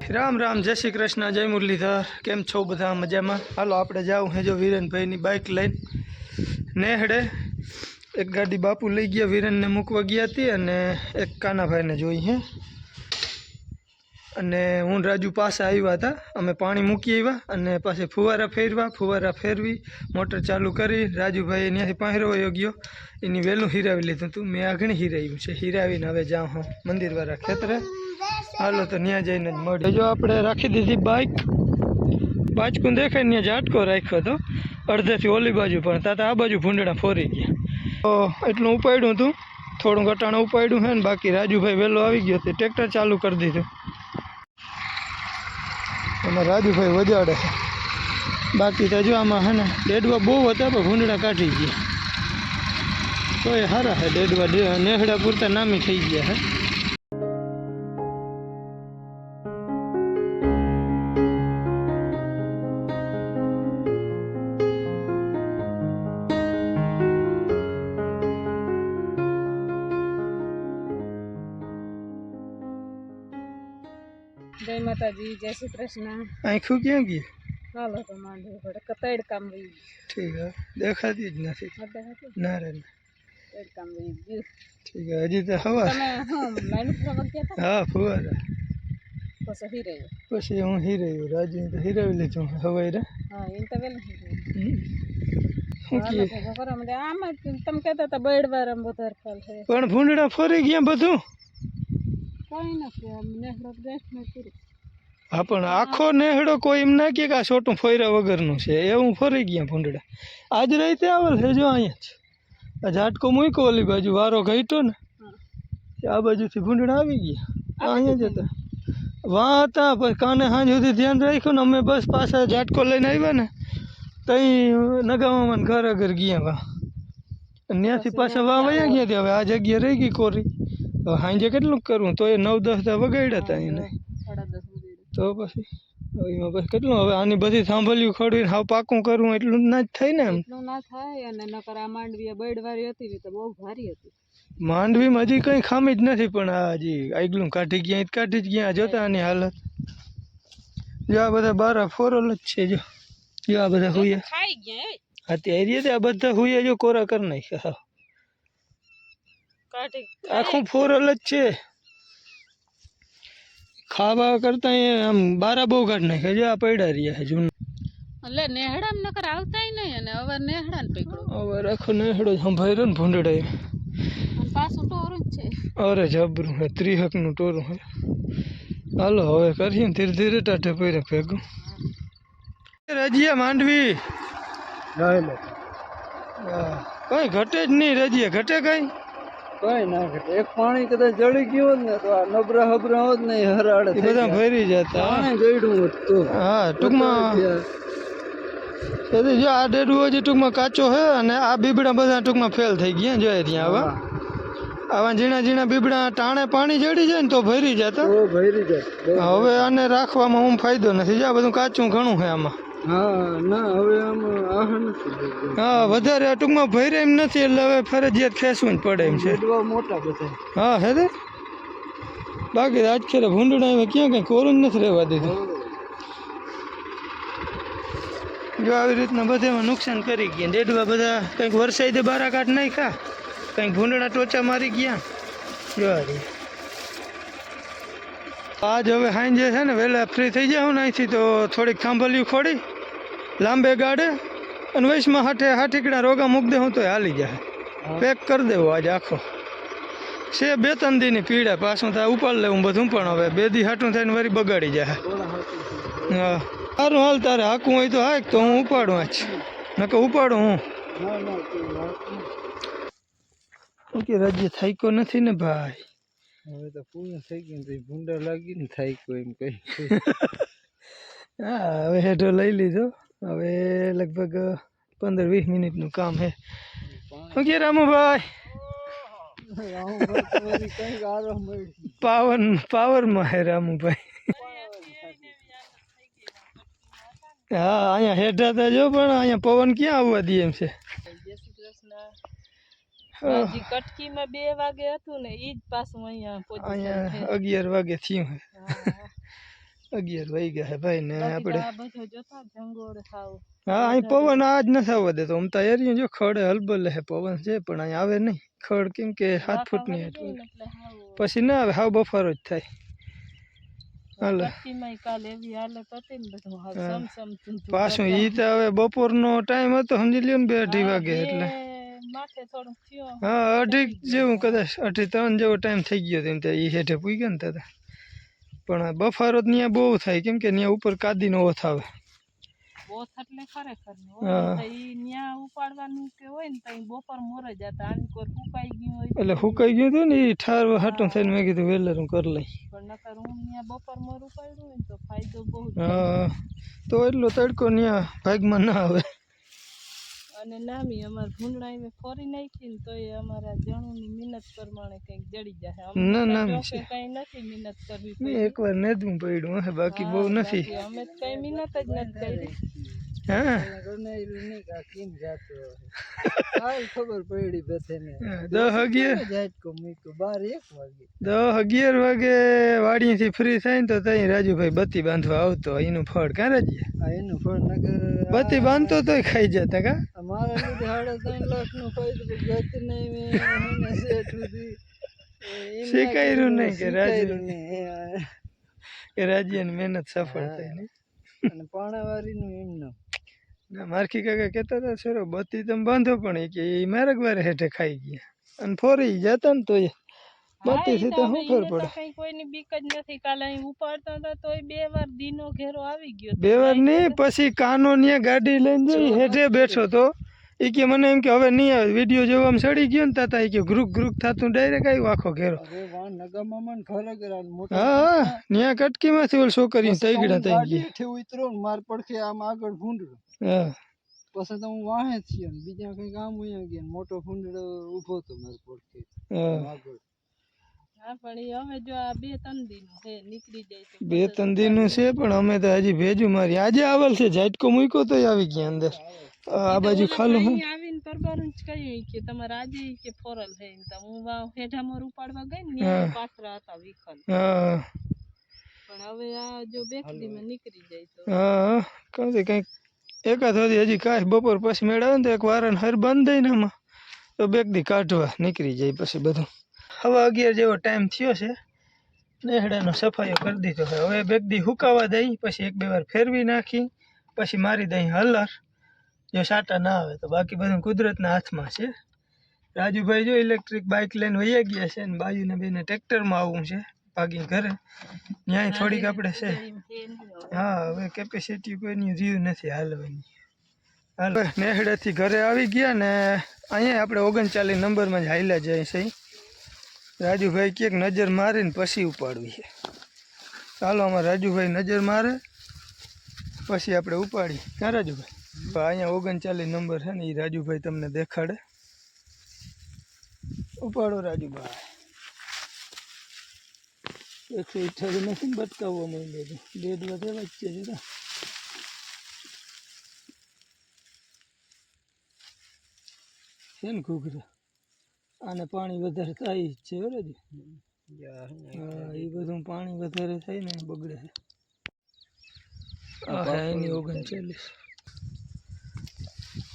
राम राम जय श्री कृष्ण जय मुरलीधर केम छो बधा मजा में। हालो आपणे जाऊँ है जो वीरेन भाई नी बाइक लईने नेहड़े एक गाड़ी बापू लई गया वीरेन ने मूकवा गया थी अने एक काना भाई ने जोई है अने हूँ राजू पास आव्या था। अमे पाणी मूकी आव्या अने पाछे फुवारा फेरवी मोटर चालू करी राजू भाई त्याथी पहिरो वयो गयो एनी वेलू हीरावी लीधुं हतुं। मैं आगळ हीराव्युं छे हीरावीने हवे जाऊँ हूँ मंदिर वाळा खेतरे। हालो तो न्या जईने ज मळीए। जो आपणे राखी दीधी बाइक बाचकू देखाय ने झाटको राख्यो तो अर्धेथी ओली बाजू पण ताता आ बाजू भूंडड़ा फोरी गया तो एटલું ઉપાડ્યું હતું થોડું ઘટાણું ઉપાડ્યું છે ને બાકી રાજુભાઈ વહેલો આવી ગયો તે ટ્રેક્ટર ચાલુ કરી દીધું અને રાજુભાઈ વજાડે છે। બાકી તો જો આમાં હે ને ડેડવા બહુ હતા પણ ભૂંડડા કાઢી ગયા તો એ સારા છે ડેડવા નેહડા પૂરતા નામી થઈ ગયા છે। जय माता जी जय श्री कृष्ण। आँखों क्या गई? हालो तो मांडवी पड़े कतड़ काम वही। ठीक है देखाती ज नहीं ना रे कतड़ काम वही गयो। ठीक है हजी तो हवा તમે હા લાઈન પર વગ્યા હતા। हाँ फुवारा પછી હી રહ્યો પછી હું હીરાવ્યું રાજુ તો હીરાવી લીધું હવાઈ રે। હા ઈ તો વેલ શું કીએ ખબર મને આમ તમે કહેતા હતા બળવાર આમ વધારે ફળ છે પણ ભૂંડડા ફરી ગયા બધું કઈ નથી આમ નેહડો દેખ ન કરી। હા પણ આખો નેહડો કોઈ એમ ના કે આ છોટું ફોયરા વગરનું છે એવું ફરી ગયા ભૂંડડા। આજ રાતે આવેલ છે જો અહીંયા જ આ ઝાટકો મૂક્યો ઓલી બાજુ વારો ઘટ્યો ને આ બાજુથી ભૂંડડા આવી ગયા અહીંયા જ હતા વાં હતા પછી કાને સાંજ સુધી ધ્યાન રાખ્યું ને અમે બસ પાછા ઝાટકો લઈને આવ્યા ને તઈ નગામામાં ઘર આગળ ગયા વાં ત્યાંથી પાછા વાં વયા ગયા ત્યાં હવે આ જગ્યા રહી ગઈ કોરી હવે સાંજે કેટલું કરવું તો એ 9-10 વગાડ્યા હતા એને તો પછી એમાં પછી કેટલું હવે આની બધી સાંભળ્યું ખડવીને હાવ પાકું કરવું એટલું ના જ થાય ને એમ એટલું ના થાય અને નકર આ માંડવી બળવારી હતી તો બહુ ભારી હતી। માંડવીમાં હજી કંઈ ખામી જ નથી પણ આ હજી આગલું કાઢી ગયા કાઢી જ ગયા જોતા આની હાલત જો આ બધા બારા ફોરલ જ છે જો આ બધા હુયા ખાઈ ગયા હા ત્યારે આ બધા હુયા જો કોરા કરી નાખ્યા હા કાઢી આખું ફોરલ જ છે ખાવા કરતા આમ બારા બહુ કાઢી નાખ્યા જો આ પડ્યા રહ્યા છે જૂનું એટલે નેહડા નકર આવતાય નહીં અને હવે નેહડા ને પકડો હવે આખો નેહડો સંભાળ્યો ને ભૂંડડા અને પાછું ટોરું જ છે અરે જબરું હે ત્રિહકનું ટોરું હે। હાલો હવે કરીએ ને ધીરે ધીરે ટાઢે પૈરે ભેગું રજીયા માંડવી કઈ ઘટે જ નહીં રજીયા ઘટે કઈ કઈ ના ઘટે એક પાણી કદાચ જળી ગયું હોત ને તો આ નબરા હબરા હોત ને હરાડે એ બધા ભરી જતા ગયડું હોત તો હા ટૂંકમાં જો આ ડેડું હજી ટૂંકમાં કાચો છે અને આ બીબડા બધા ટૂંકમાં ફેલ થઈ ગયા જોઈએ ત્યાં હવે આવા ઝીણા ઝીણા બીબડા ટાણે પાણી જડી જાય ને તો ભરી જતા ભરી જાય હવે આને રાખવામાં હું ફાયદો નથી જો બધું કાચું ઘણું છે આમાં હા ના હવે આમ આહ નથી હા વધારે ટૂંકમાં ભરે એમ નથી એટલે હવે ફરજિયાત ખેંચવું જ પડે એમ છે મોટા બધા હા હે તે બાકી આજ ખેરે ભૂંડડા એમાં ક્યાં કંઈ કોરું જ નથી રહેવા દીધું જો આવી રીતના બધામાં નુકસાન કરી ગયા ડેડવા બધા કંઈક વરસાઈ બારા કાઢ નાખ્યા કંઈક ભૂંડડા ટોચા મારી ગયા જો આજ હવે સાંજે છે ને વહેલા ફ્રી થઈ જાવ ને અહીંથી તો થોડીક થાંભલ્યું ખોડી લાંબે ગાડે અને વૈશમાં હાઠીકડા રોગા મૂક દે હું તો હાલી જાય પેક કરી દેવો આજે આખો છે 2-3 દીની પીડા પાછું થાય ઉપાડ લેવું બધું પણ હવે 2 દી હાટું થઈને વળી બગાડી જાય હા સારું હાલ તારે હાકવું હોય તો હાક તો હું ઉપાડું આજ નકર ઉપાડું હું કે રાજ્ય થાયકો નથી ને ભાઈ હવે તો પૂર્ણ થઈ ગયું ભૂંડા લાગી ને થાય કોઈ એમ કઈ હા હવે હેઠો લઈ લીધો હવે લગભગ 15-20 મિનિટનું કામ છે શું કે રામુભાઈ પાવરમાં હે રામુભાઈ હા અહીંયા હેઠા તો જો પણ અહીંયા પવન ક્યાં આવવા દે એમ છે હજી કટકીમાં 2 વાગે હતું ને ઈ જ પાછું અહીંયા 11 વાગે થયું 11 વાગ્યા હે ભાઈ ને આપણે આ બધો જોતા જંગોળ ખાવ હા અહીં પવન આજ નથી આવવા દેતો આમ તો એરિયા જો ખડે હલબલે હે પવન છે પણ અહીં આવે નહીં ખડ કેમ કે 7 ફૂટની એટલે એટલે હાવ પછી ના આવે હાવ બફારો જ થાય હાલો પટ્ટીમાંય કાલ એવી હાલત હતી ને બધું હાવ સમસમતું હતું. પાછું ઈ તો હવે બપોરનો ટાઈમ હતો સમજી લ્યો ને 2-2:30 વાગે એટલે માથે થોડુંક થયો હા 2:30 જેવું કદાચ 2:30-3 જેવો ટાઈમ થઈ ગયો તેમ ત્યાં ઈ હેઠે પૂગ્યા ને ત્યાં પણ બફારો જ ત્યાં બહુ થાય કેમ કે ત્યાં ઉપર કાદીનો ઓથ આવે બોથ એટલે ખરેખર ને હા. હોય તો ઈ ન્યા ઉપાડવાનું કે હોય ને તો ઈ બપોર મોરે જતા આની કોઈ ફૂકાઈ ગયું હોય એટલે હુકાઈ ગયું હતું ને એ ઠારવા હાટું થઈને મેં કીધું વેલર હું કરી લઈ પણ નકર હું ન્યા બપોર મોર ઉપાડ્યું હોય ને તો ફાયદો બહુ જ હા તો એટલો તડકો ત્યાં ભાગમાં ના આવે અને નામી અમાર ભૂંડણા એવે ફોરી નાખી ને તો એ અમારા જણુની મહેનત પ્રમાણે કંઈક જડી જાય ના, અમે નામી તો છે. કઈ નથી મહેનત કરવી મેં પડી એકવાર નેદવું પડ્યું હે બાકી બહુ નથી બાકી અમે તો કઈ મહેનત જ નથી કરી હા ગણાયરું નહીં કે આ કેમ જાતો હાલ ખબર પડી બધાને 10-11 ઝાટકો મૂક્યો 12-1 વાગે 10-11 વાગે વાડીથી ફ્રી થાય ને તો ત્યાં રાજુભાઈ બત્તી બાંધવા આવતો એનું ફળ ક્યાં રાજીએ આ એનું ફળ નગર બત્તી બાંધતો તોય ખાઈ જતા કા અમારા લીધે 3.5 લાખનો ફાયદો ગત નહીં મેં શેઠ સુધી શીખાયરું નહીં કે શીખાયરું રાજુ નહીં. કે રાજ્યની મહેનત સફળ થાય ને અને પાણાવાળીનું એમનું મારખી કાકા કહેતા હતા સરો બત્તી તમે બાંધો પણ એ કે એ મારક વારે હેઠે ખાઈ ગયા અને ફોરી જતા ને તોય બત્તીથી તો શું ફર પડે કઈ કોઈની બીક જ નથી કાલે અહીં ઉપાડતા હતા તોય 2 વાર દીનો ઘેરો આવી ગયો હતો. 2 વાર નહીં પછી કાનો ને ગાડી લઈને જઈ હેઠે બેઠો તો એ કે મને એમ કે હવે નહીં આવે વિડીયો જોવા આમ સડી ગયો ને તાતા એ કે ગ્રુપ થતું ડાયરેક્ટ આવ્યો આખો ઘેરો અરે વાહ નગામામાં ખરેખર આ મોટા હા ન્યા કટકીમાંથી ઓલ છોકરી તૈગડા થઈ ગાડી ગયા હેઠે ઉતરો ને માર પડખે આમ આગળ ભૂંડરો હા પછી તો હું વાહે જ છીએ ને બીજા કઈ કામ હોય ગયા ને મોટો ભૂંડડો ઊભો તો માર પડખે હા આગળ હા પણ ઈ હવે જો આ 2-3 દીનું છે નીકળી જાય તો 2-3 દિનનું છે પણ અમે તો હજી ભેજું મારી આજે આવેલ છે ઝાટકો મૂક્યો તો આવી ગયા અંદર આ બાજુ ખાલું હું અહીં આવીને પરબારું જ કહ્યું કે તમારે આજે ઈ કે ફોરલ છે એમ તો હું હેઠા મોર ઉપાડવા ગઈ ને ન્યા પાથરા હતા વિખલ હા પણ હવે આ જો બેકડીમાં નીકળી જાય તો હા કંઈક એકાદ સુધી હજી કાંઈ બપોર પછી મેળવે ને તો એક વારને હર બંધ દઈ ને આમાં તો બેગ દી કાઢવા નીકળી જાય પછી બધું હવે 11 જેવો ટાઈમ થયો છે નેહડાનો સફાઈઓ કરી દીધો છે હવે બેગ દી હુકાવા દઈ પછી 1-2 વાર ફેરવી નાખી પછી મારી દઈ હલર જો સાટા ના આવે તો બાકી બધું કુદરતના હાથમાં છે રાજુભાઈ જો ઇલેક્ટ્રિક બાઇક લઈને વયા ગયા છે ને બાજુના બેને ટ્રેક્ટરમાં આવવું છે ભાગી ઘરે ન્યાય થોડીક આપણે છે હા હવે કેપેસિટી કોઈની રહ્યું નથી હાલવાની હાલ નેહડાથી ઘરે આવી ગયા ને અહીંયા આપણે 39 નંબરમાં જ હાલ્યા જાય છે રાજુભાઈ ક્યાંક નજર મારીને પછી ઉપાડવી છે ચાલો આમાં રાજુભાઈ નજર મારે પછી આપણે ઉપાડી ક્યાં રાજુભાઈ અહીંયા 39 નંબર છે ને એ રાજુભાઈ તમને દેખાડે ઉપાડો રાજુભાઈ 128 નથી બટકાવવા માંડે છે ડેડવા તેવા જ છે જરા છે ને ઘૂઘરા આને પાણી વધારે થાય જ છે બરાબર હા એ બધું પાણી વધારે થાય ને બગડે છે એની 39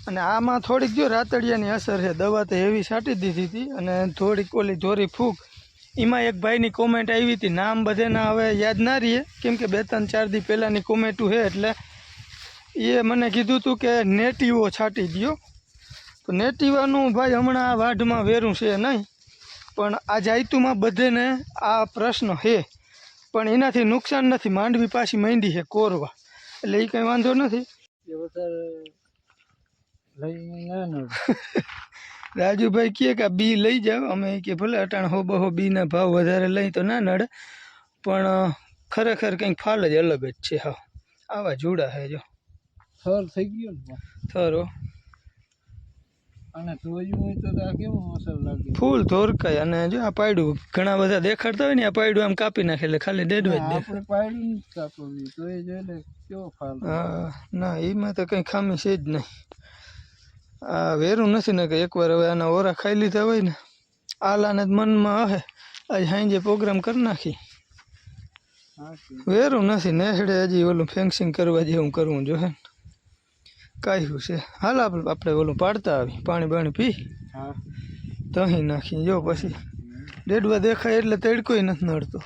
અને આમાં થોડીક જો રાતડિયાની અસર છે દવા તો હેવી છાંટી દીધી હતી અને થોડીક ઓલી ધોરી ફૂગ એમાં એક ભાઈની કોમેન્ટ આવી હતી નામ બધાના હવે યાદ ના રહીએ કેમ કે 2-3-4 દી પહેલાંની કોમેન્ટું છે એટલે એ મને કીધું હતું કે નેટિવો છાંટી દો તો નેટિવાનું ભાઈ હમણાં આ વાઢમાં વેરું છે નહીં પણ આ જાયતુમાં બધાને આ પ્રશ્ન છે પણ એનાથી નુકસાન નથી માંડવી પાછી માંડી છે કોરવા એટલે એ કંઈ વાંધો નથી એ વધારે લઈને ના ન રાજુભાઈ કહે કે આ બી લઈ જાઓ અમે કે ભલે અટાણ હો બહો બીના ભાવ વધારે લઈ તો ના નડે પણ ખરેખર કંઈક ફાલ જ અલગ જ છે હા આવા જુડા છે જો થર થઈ ગયો ને થરો અને ધોયું હોય તો આ કેવું અસર લાગે ફૂલ ધોરકાય અને જો આ પાયડું ઘણા બધા દેખાડતા હોય ને આ પાયડું આમ કાપી નાખે એટલે ખાલી ડેડવા જ દે આપણે પાડ્યું નથી કાપવી તો એ જોઈને કેવો ફાલ હા ના એમાં તો કંઈ ખામી છે જ નહીં આ વેરું નથી ને કે એકવાર હવે આના ઓરા ખાઈ લીધા હોય ને આલાને જ મનમાં હે આજ સાંજે પ્રોગ્રામ કરી નાખી વેરું નથી નેહડે હજી ઓલું ફેન્સિંગ કરવા જેવું કરવું જોઈએ ને કાંઈ છે હાલ આપણે ઓલું પાડતા આવી પાણી બાણી પી હા તહીં નાખી જો પછી ડેડવા દેખાય એટલે તડકોય નથી નડતો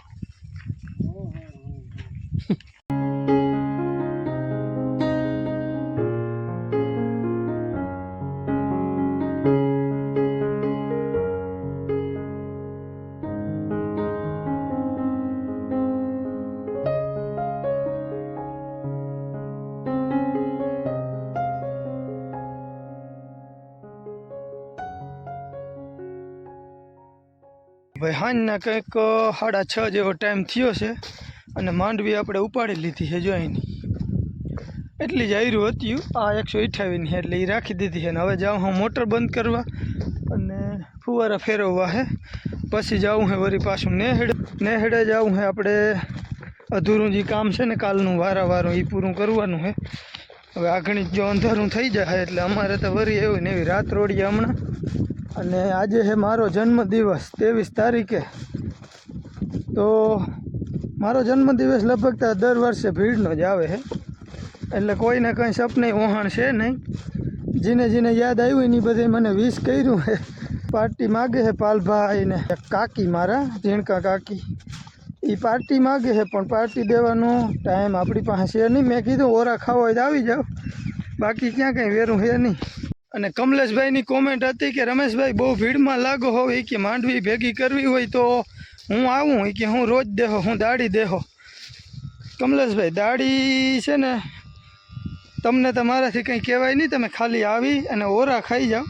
ભાઈ હાંજના કંઈક 6:30 જેવો ટાઈમ થયો છે અને માંડવી આપણે ઉપાડી લીધી છે જો અહીંની એટલી જ આયરું હતું આ 128 છે એટલે એ રાખી દીધી છે ને હવે જાઉં હું મોટર બંધ કરવા અને ફુવારા ફેરવવા છે પછી જાઉં છે વળી પાછું નેહડે જાઉં છે આપણે અધૂરું જે કામ છે ને કાલનું વારું એ પૂરું કરવાનું છે હવે આગળ જો અંધારું થઈ જાય એટલે અમારે તો વળી એવું ને એવી રાત રોડીએ હમણાં અને આજે છે મારો જન્મદિવસ 23 તારીખે તો મારો જન્મદિવસ લગભગ દર વર્ષે ભીડનો જ આવે છે એટલે કોઈને કંઈ સપને ઓહાણ છે નહીં જેને યાદ આવ્યું ને એ બધે મને વિશ કર્યું છે પાર્ટી માગે છે પાલભાઈ ને કાકી મારા ઝીણકા કાકી એ પાર્ટી માગે છે પણ પાર્ટી દેવાનો ટાઈમ આપણી પાસે છે નહીં મેં કીધું ઓરા ખાવા હોય તો આવી જાઓ બાકી ક્યાં કંઈ વેરું છે નહીં અને કમલેશભાઈની કોમેન્ટ હતી કે રમેશભાઈ બહુ ભીડમાં લાગો હોવ એ કે માંડવી ભેગી કરવી હોય તો હું આવું એ કે હું રોજ દેહો હું દાડી દેહો કમલેશભાઈ દાડી છે ને તમને તમારાથી કંઈ કહેવાય નહીં તમે ખાલી આવી અને ઓરા ખાઈ જાઓ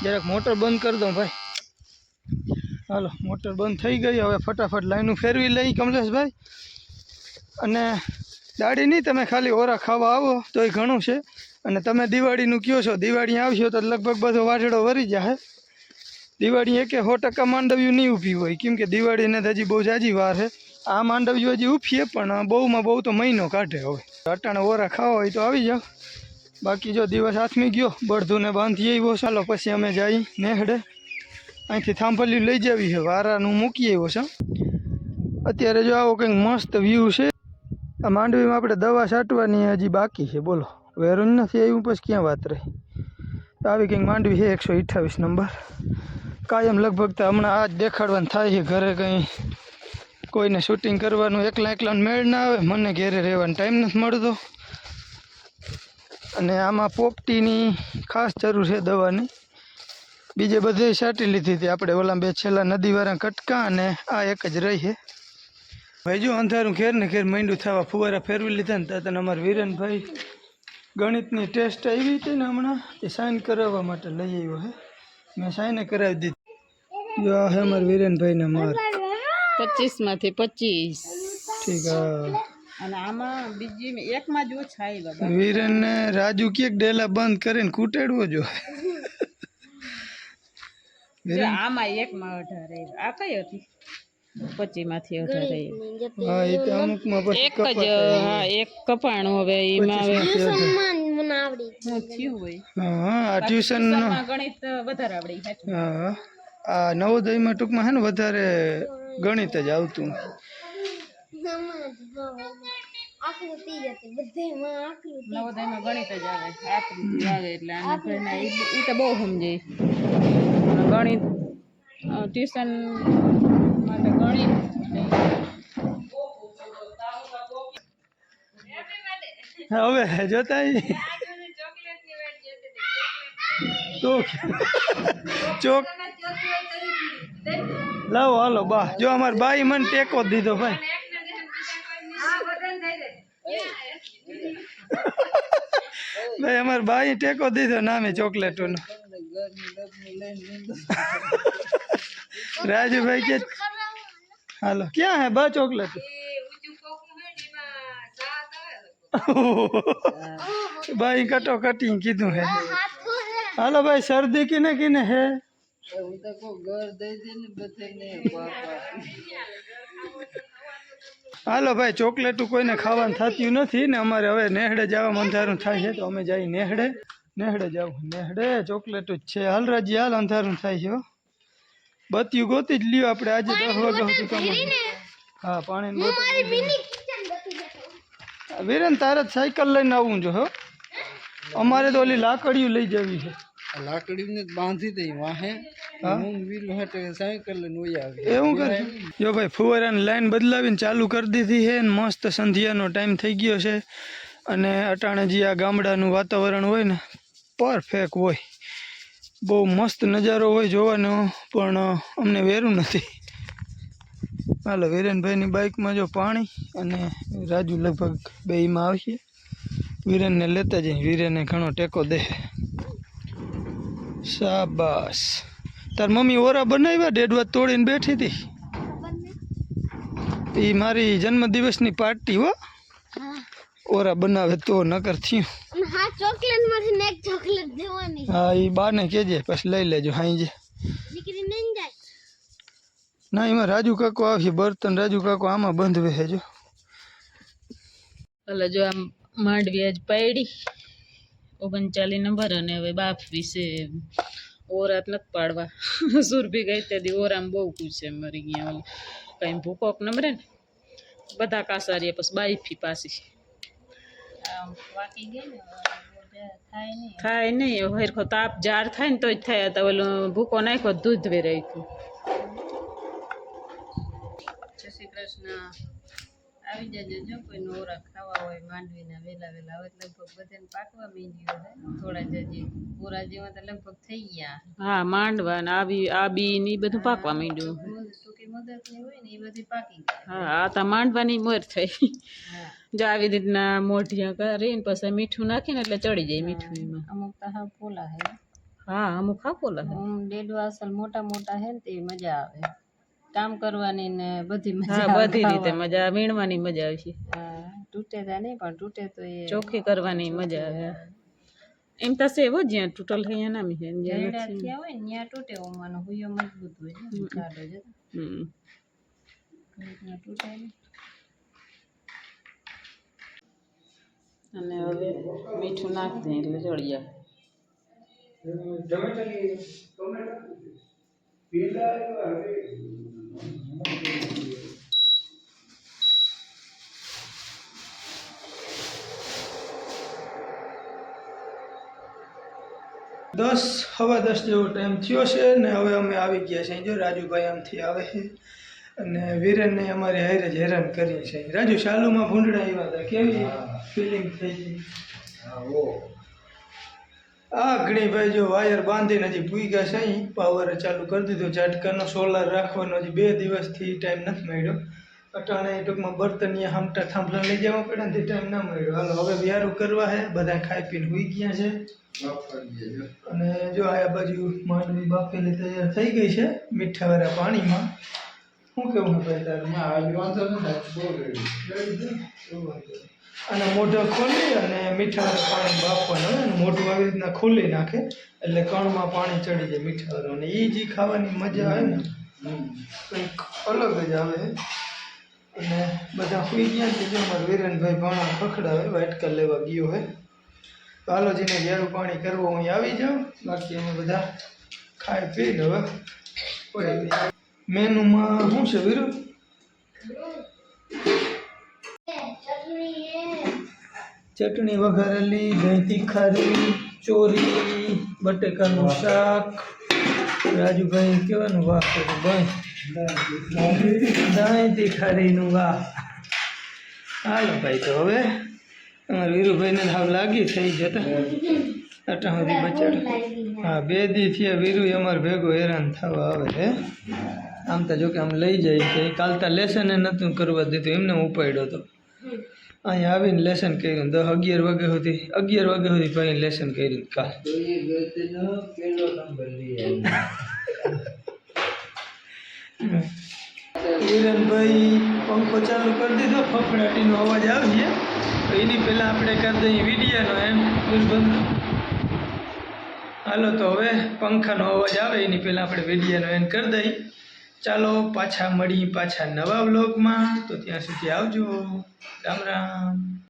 જરાક મોટર બંધ કરી દઉં ભાઈ હાલો મોટર બંધ થઈ ગઈ હવે ફટાફટ લાઈનું ફેરવી લઈ કમલેશભાઈ અને દાડી નહીં તમે ખાલી ઓરા ખાવા આવો તોય ઘણું છે અને તમે દિવાળીનું કહો છો દિવાળી આવશો તો લગભગ બધો વાટડો વરી જાય દિવાળી 100% માંડવ્યું નહીં ઊભી હોય કેમ કે દિવાળીને તો હજી બહુ જાજી વાર છે આ માંડવ્યું હજી ઊભીએ પણ બહુમાં બહુ તો મહિનો કાઢે હવે અટાણે ઓરા ખાવા હોય તો આવી જાઓ બાકી જો દિવસ હાથમી ગયો બળધુને બાંધી આવ્યો ચાલો પછી અમે જઈ નેહડે અહીંથી થાંભલ્યું લઈ જાવી છે વારાનું મૂકી આવ્યો છે અત્યારે જો આવો કંઈક મસ્ત વ્યૂ છે આ માંડવીમાં આપણે દવા છાંટવાની હજી બાકી છે બોલો વેરું નથી આવ્યું પછી ક્યાં વાત રહી આવી કંઈક માંડવી છે 128 નંબર કાયમ લગભગ તો હમણાં આ જ દેખાડવાનું થાય છે ઘરે કંઈ કોઈને શૂટિંગ કરવાનું એકલાને મેળ ના આવે મને ઘેરે રહેવાનો ટાઈમ નથી મળતો અને આમાં પોપટીની ખાસ જરૂર છે દવાની બીજે બધે છાંટી લીધી હતી આપણે ઓલા બે છેલ્લા નદીવાળા કટકા અને આ એક જ રહી છે ભાઈ જો અંધારું ઘેર ને ઘેર માંડ્યું થવા ફુવારા ફેરવી લીધા ને ત્યાં અમારા વિરેનભાઈ ગણિતની ટેસ્ટ આવી હતી ને હમણાં એ સાઇન કરાવવા માટે લઈ આવ્યો છે મેં સાઇને કરાવી દીધી જો આ છે અમારા વિરેનભાઈના માર્ક 25 માંથી 25 ઠીક હા અને આમાં બીજી એકમાં જ ઓછા આવ્યા વિરેનને રાજુ ક્યાંક ડેલા બંધ કરીને કૂટેડવો જો આમાં એકમાં 18 આ કઈ હતી 25 માંથી 18 હા એ તો અમુકમાં પછી એક જ હા એક કપાણું હવે એમાં હવે હા આ ટ્યુશનનો ગણિત વધારે આવડી હા આ નવોદયમાં ટૂંકમાં છે ને વધારે ગણિત જ આવતું નવોદયમાં ગણિત જ આવે આકૃતિ આવે એટલે એ તો બહુ સમજે ગણિત ટ્યુશન માટે ગણિત હવે જોતા તો ચોક લાવો હાલો બા જો અમાર બાઈ મને ટેકો દીધો ભાઈ ભાઈ અમાર બાઈ ટેકો દીધો નામે ચોકલેટોનો રાજુભાઈ કે હાલો ક્યાં હે બા ચોકલેટ ભાઈ કટો કટી કીધું હે હાલો ભાઈ શરદી કિને કિને હે હાલો ભાઈ ચોકલેટું કોઈને ખાવાનું થતું નથી ને અમારે હવે નેહડે જવા અંધારું થાય છે તો અમે જઈ નેહડે જાવ નેહડે ચોકલેટું જ છે હાલ રાજી હાલ અંધારું થાય છે બત્યું ગોતી જ લ્યો આપણે આજે 10 વાગ્યા સુધી કામ હા પાણીની બોટલ વીરેન તારે જ સાયકલ લઈને આવવું જો હો અમારે તો ઓલી લાકડીઓ લઈ જવી છે લાકડીને બાંધી દઈ વાહે હું વીલ હટે સાયકલ લઈને વહી આવી એવું કરે જો ભાઈ ફુવારાની લાઈન બદલાવીને ચાલુ કરી દીધી છે ને મસ્ત સંધ્યાનો ટાઈમ થઈ ગયો છે અને અટાણે જે આ ગામડાનું વાતાવરણ હોય ને પરફેક્ટ હોય બહુ મસ્ત નજારો હોય જોવાનો પણ અમને વેરું નથી હાલો વીરેનભાઈની બાઇકમાં જો પાણી અને રાજુ લગભગ બેયમાં આવશે વીરેનને લેતા જઈએ વીરેને ઘણો ટેકો દે શાબાશ તાર મમ્મી ઓરા બનાવ્યા ડેડવા તોડીને બેઠી હતી એ મારી જન્મદિવસની પાર્ટી હો ઓરા બનાવે તો નકર થયું હા ચોકલેટ માંથી એક ચોકલેટ દેવાની હા એ બાને કહેજે પછી લઈ લેજો હાઈ દીકરી નહીં જાય ના એમાં રાજુ કાકો આવશે બર્તન રાજુ કાકો આમાં બંધ છે જો એટલે જો આમ માંડવી આજ પાડી 39 નંબર અને હવે બાપ વિશે ઓરાત નથી પાડવા સુરભી ગઈ તે ઓરામાં બહુ પૂછે મરી ગયા ઓલી કઈ ભૂકોક નંબરે ને બધા કાસારીએ પછી બાઈફી પાછી થાય નહીં હરખો તાપ જાર થાય ને તો જ થાય તો ઓલું ભૂકો નાખ્યો દૂધ વેરાય હતું જય શ્રી કૃષ્ણ આવી જજો જો કોઈ ઓરા ખાવા હોય માંડવીના વેલા વેલા હવે લગભગ બધાને પાકવા માંડ્યું છે થોડા જજી ઓરા જેવા તો લગભગ થઈ ગયા હા માંડવા ને આ બી ને બધું પાકવા માંડ્યું ટૂંકી મુદતની હોય ને એ બધી પાકી હા આ તો માંડવાની મોર થઈ જો આવી રીતના મોઢિયા કરીને પછી મીઠું નાખીને એટલે ચડી જાય મીઠું એમાં અમુક તો હા પોલા હે હા અમુક હા પોલા હે ડેડવા અસલ મોટા મોટા હે ને તે મજા આવે કામ કરવાની ને બધી મજા બધી રીતે મજા વીણવાની મજા આવશે તૂટે તો નહીં પણ તૂટે તો એ ચોખ્ખી કરવાની મજા આવે એમ તો સેવો જ્યાં તૂટલ છે અહીંયા નામી છે જ્યાં હોય ને ત્યાં તૂટે ઓમાનો હુયો મજબૂત હોય ને કાઢો જ તૂટે અને હવે મીઠું નાખી દે એટલે ચડી જાય સવા 10 જેવો ટાઈમ થયો છે ને હવે અમે આવી ગયા છીએ જો રાજુભાઈ આમથી આવે છે અને વીરેનને અમારી હારે જ હેરાન કરીએ છીએ રાજુ શાલુમાં ભૂંડડા આવ્યા હતા કેવી ફિલિંગ થઈ ગઈ આ ગણીભાઈ જો વાયર બાંધીને હજી ભૂઈ છે અહીં પાવર ચાલુ કરી દીધું ઝાટકાનો સોલાર રાખવાનો હજી 2 દિવસથી ટાઈમ નથી મળ્યો અટાણે ટૂંકમાં બર્તનિયા હમટા થાંભલા લઈ જવા પડે ને ટાઈમ ના મળ્યો હાલો હવે વ્યારું કરવા છે બધા ખાઈ પીને હોઈ ગયા છે અને જો આ બાજુ માંડવી બાફેલી તૈયાર થઈ ગઈ છે મીઠાવાળા પાણીમાં શું કેવું ભાઈ તારું અને મોઢો ખોલી અને મીઠાવાળા પાણી બાફવાનું અને મોઢું આવી રીતના ખોલી નાખે એટલે કણમાં પાણી ચડી જાય મીઠાવાળું અને એ જે ખાવાની મજા આવે ને કંઈક અલગ જ આવે અને બધા સુઈ ગયા છે જો અમારા વીરેનભાઈ ભાણા ખખડાવે વાટકા લેવા ગયો હોય તો હાલોજીને ગેરું પાણી કરવું અહીં આવી જાઉં બાકી અમે બધા ખાઈ પીને હવે પડી મેનુમાં શું છે વીરુ ચટણી વઘારેલી દહીં તીખારી ચોરી બટેકાનું શાક રાજુભાઈ કેવાનું વાહ કર્યું ભાઈ દહીં તીખારીનું વાહ હાલો ભાઈ તો હવે અમારા વીરુભાઈને હાવ લાગી થઈ જતા અટા સુધી બચાડો હા 2 દી થયા વીરુ અમારે ભેગો હેરાન થવા આવે છે આમ તો જો કે આમ લઈ જાય છે કાલતા લેસન નહોતું કરવા દીધું એમને ઉપાડ્યો હતો અહીંયા આવીને લેસન કર્યું 10-11 વાગ્યા સુધી 11 વાગ્યા સુધી ભાઈ લેસન કર્યું કાલ વીરેનભાઈ પંખો ચાલુ કરી દીધો ફફડાટીનો અવાજ આવી છે એની પહેલાં આપણે કરી દઈએ વિડીયોનો એમ બંધ હાલો તો હવે પંખાનો અવાજ આવે એની પહેલાં આપણે વિડીયોનો એન્ડ કરી દઈએ ચાલો પાછા મળી પાછા નવા વ્લોગમાં તો ત્યાં સુધી આવજો રામ રામ